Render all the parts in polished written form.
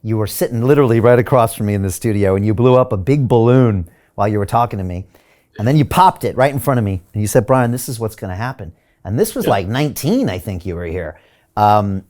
you were sitting literally right across from me in the studio, and you blew up a big balloon while you were talking to me. And then you popped it right in front of me. And you said, Brian, this is what's going to happen. And this was like 19, I think you were here. And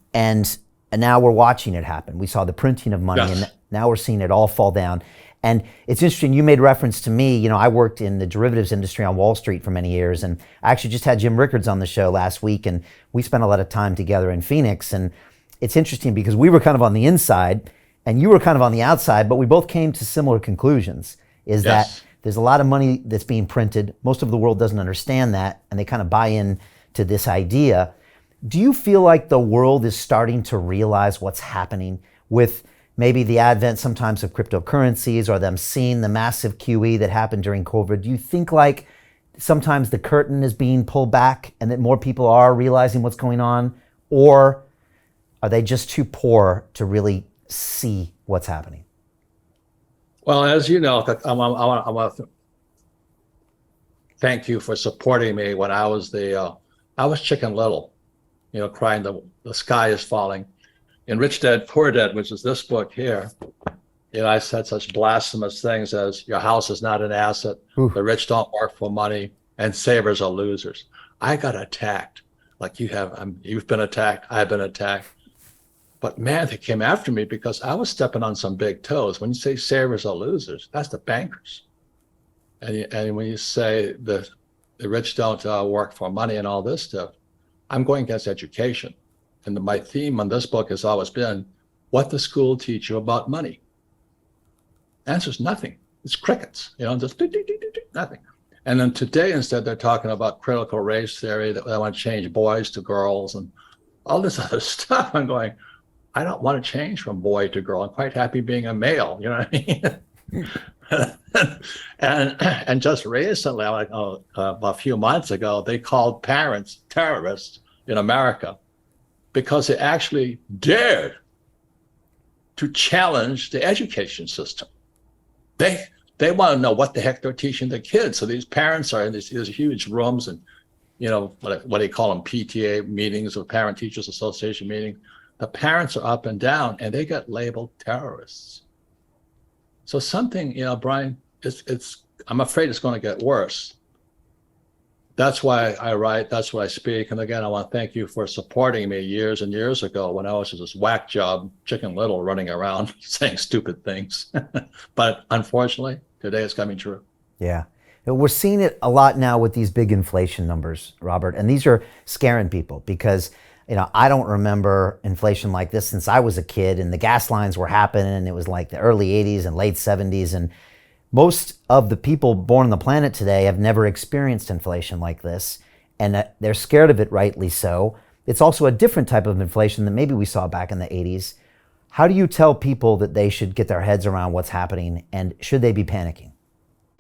now we're watching it happen. We saw the printing of money, and now we're seeing it all fall down. And it's interesting, you made reference to me. You know, I worked in the derivatives industry on Wall Street for many years. And I actually just had Jim Rickards on the show last week. And we spent a lot of time together in Phoenix. And it's interesting because we were kind of on the inside and you were kind of on the outside, but we both came to similar conclusions, is that there's a lot of money that's being printed. Most of the world doesn't understand that, and they kind of buy in to this idea. Do you feel like the world is starting to realize what's happening with maybe the advent sometimes of cryptocurrencies, or them seeing the massive QE that happened during COVID? Do you think like sometimes the curtain is being pulled back and that more people are realizing what's going on? Or are they just too poor to really see what's happening? Well, as you know, I want to thank you for supporting me when I was I was Chicken Little, you know, crying the sky is falling. In Rich Dad, Poor Dad, which is this book here, you know, I said such blasphemous things as your house is not an asset, the rich don't work for money, and savers are losers. I got attacked like you have. You've been attacked. I've been attacked. But man, they came after me because I was stepping on some big toes. When you say savers are losers, that's the bankers. And when you say the rich don't work for money and all this stuff, I'm going against education. And my theme on this book has always been, what the school teach you about money? Answer's nothing. It's crickets, you know, just nothing. And then today, instead, they're talking about critical race theory, that they want to change boys to girls and all this other stuff. I'm going, I don't want to change from boy to girl. I'm quite happy being a male, you know what I mean? and just recently, like a few months ago, they called parents terrorists in America because they actually dared to challenge the education system. They want to know what the heck they're teaching the kids. So these parents are in these huge rooms, and you know what do they call them, PTA meetings or Parent Teachers Association meetings. The parents are up and down, and they get labeled terrorists. So something, you know, Brian, I'm afraid it's going to get worse. That's why I write, that's why I speak. And again, I want to thank you for supporting me years and years ago when I was just this whack job, Chicken Little, running around saying stupid things. But unfortunately, today it's coming true. Yeah. We're seeing it a lot now with these big inflation numbers, Robert. And these are scaring people because, you know, I don't remember inflation like this since I was a kid, and the gas lines were happening, and it was like the early 80s and late 70s. And most of the people born on the planet today have never experienced inflation like this, and they're scared of it, rightly so. It's also a different type of inflation than maybe we saw back in the 80s. How do you tell people that they should get their heads around what's happening, and should they be panicking?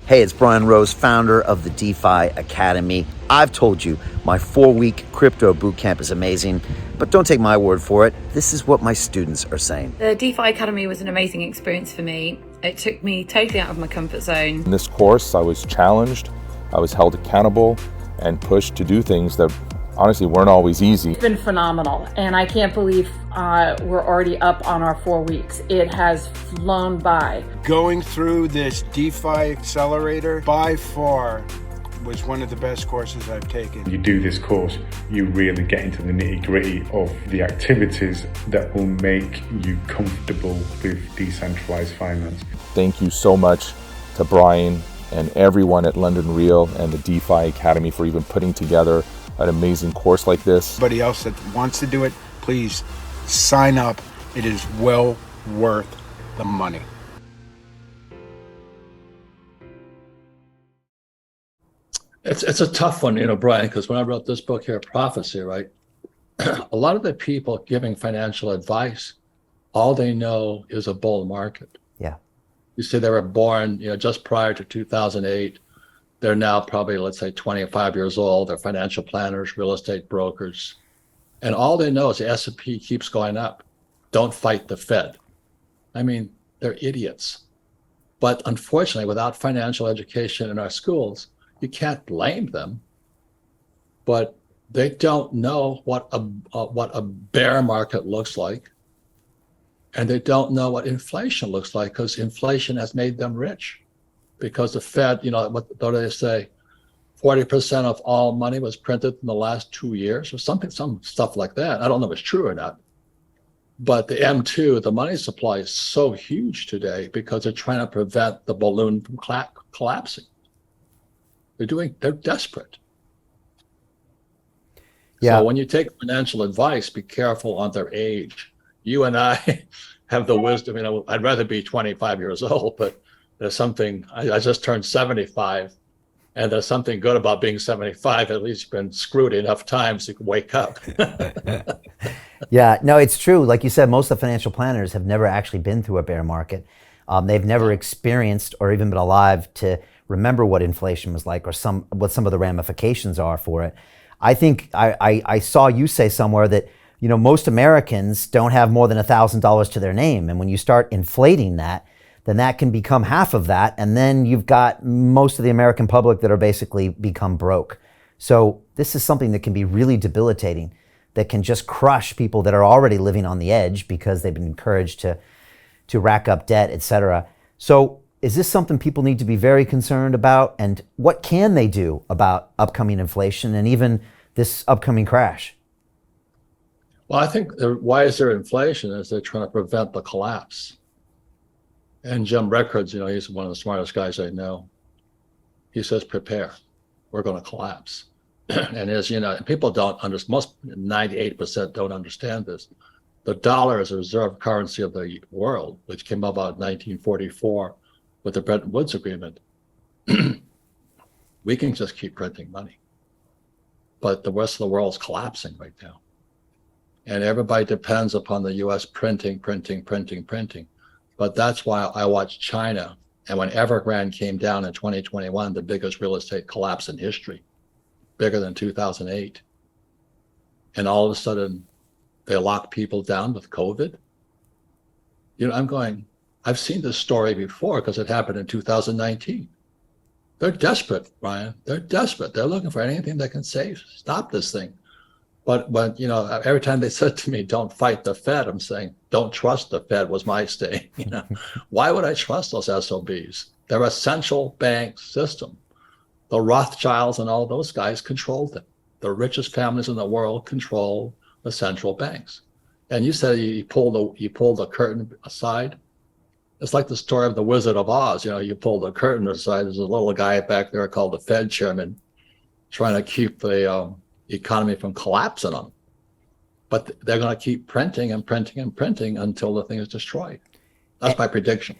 Hey, it's Brian Rose, founder of the DeFi Academy. I've told you my 4-week crypto bootcamp is amazing, but don't take my word for it. This is what my students are saying. The DeFi Academy was an amazing experience for me. It took me totally out of my comfort zone. In this course, I was challenged, I was held accountable, and pushed to do things that honestly weren't always easy. It's been phenomenal, and I can't believe we're already up on our 4 weeks. It has flown by. Going through this DeFi accelerator by far was one of the best courses I've taken. You do this course, you really get into the nitty-gritty of the activities that will make you comfortable with decentralized finance. Thank you so much to Brian and everyone at London Real and the DeFi Academy for even putting together an amazing course like this. Anybody else that wants to do it, please sign up. It is well worth the money. It's a tough one, you know, Brian, because when I wrote this book here, Prophecy, right, a lot of the people giving financial advice, all they know is a bull market. Yeah. You see, they were born, you know, just prior to 2008. They're now probably, let's say, 25 years old. They're financial planners, real estate brokers. And all they know is the S&P keeps going up. Don't fight the Fed. I mean, they're idiots. But unfortunately, without financial education in our schools, you can't blame them. But they don't know what a bear market looks like. And they don't know what inflation looks like because inflation has made them rich. Because the Fed, what do they say? 40% of all money was printed in the last 2 years or something, some stuff like that. I don't know if it's true or not. But the M2, the money supply is so huge today because they're trying to prevent the balloon from collapsing. They're desperate. Yeah. So when you take financial advice, be careful on their age. You and I have the wisdom, I'd rather be 25 years old, but there's something, I just turned 75, and there's something good about being 75. At least you've been screwed enough times you can wake up. Yeah, no, it's true. Like you said, most of the financial planners have never actually been through a bear market. They've never experienced or even been alive to remember what inflation was like or what some of the ramifications are for it. I think I saw you say somewhere that most Americans don't have more than $1,000 to their name, and when you start inflating that, then that can become half of that, and then you've got most of the American public that are basically become broke. So this is something that can be really debilitating, that can just crush people that are already living on the edge because they've been encouraged to rack up debt, etc. So is this something people need to be very concerned about? And what can they do about upcoming inflation and even this upcoming crash? Well, I think why is there inflation is they're trying to prevent the collapse. And Jim Records, he's one of the smartest guys I know. He says, prepare, we're going to collapse. And as people don't understand, most 98% don't understand this. The dollar is a reserve currency of the world, which came about in 1944 with the Bretton Woods Agreement. We can just keep printing money. But the rest of the world's collapsing right now. And everybody depends upon the US printing. But that's why I watched China. And when Evergrande came down in 2021, the biggest real estate collapse in history, bigger than 2008. And all of a sudden, they locked people down with COVID. I've seen this story before because it happened in 2019. They're desperate, Brian. They're desperate. They're looking for anything that can stop this thing. But when, every time they said to me, don't fight the Fed, I'm saying, don't trust the Fed was my stay. Why would I trust those SOBs? They're a central bank system. The Rothschilds and all those guys controlled them. The richest families in the world control the central banks. And you said you pull the curtain aside. It's like the story of the Wizard of Oz. You pull the curtain aside. There's a little guy back there called the Fed chairman trying to keep the economy from collapsing on them. But they're going to keep printing and printing and printing until the thing is destroyed. That's my prediction.